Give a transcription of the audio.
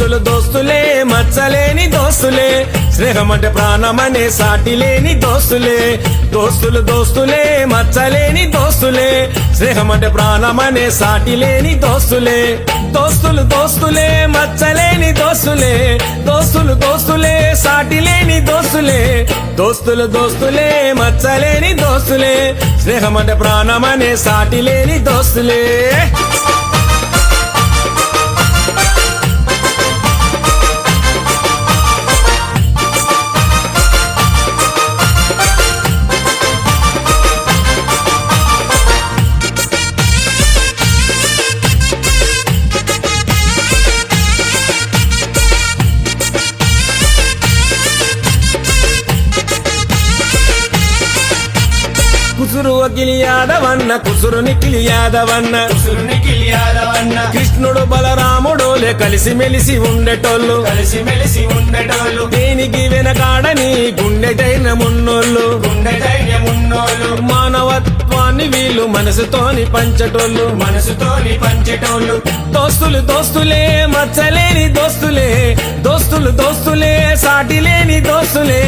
దోస్తులు దోస్తులే మచ్చలేని దోస్తులే స్నేహం అంటే ప్రాణమనే సాటి లేని దోస్తులే దోస్తులు దోస్తులే మచ్చలేని దోస్తులే స్నేహం అంటే ప్రాణమనే సాటి లేని దోస్తులే దోస్తులు దోస్తులే మచ్చలేని దోస్తులే దోస్తులు దోస్తులే సాటి లేని దోస్తులే దోస్తులు దోస్తులే మచ్చలేని దోస్తులే స్నేహం అంటే ప్రాణమనే సాటి లేని దోస్తులే కుసురు అఖిలి యాదవన్న కుసురు నిఖిలి యాదవన్న కృష్ణుడు బలరాముడోలే కలిసి మెలిసి ఉండేటోళ్ళు దేనికి వెనకాడని గుండె ధైర్యమున్నోళ్ళు మానవత్వాన్ని వీళ్ళు మనసుతోని పంచేటోళ్ళు దోస్తులు దోస్తులే మచ్చలేని దోస్తులే దోస్తులు దోస్తులే సాటి లేని దోస్తులే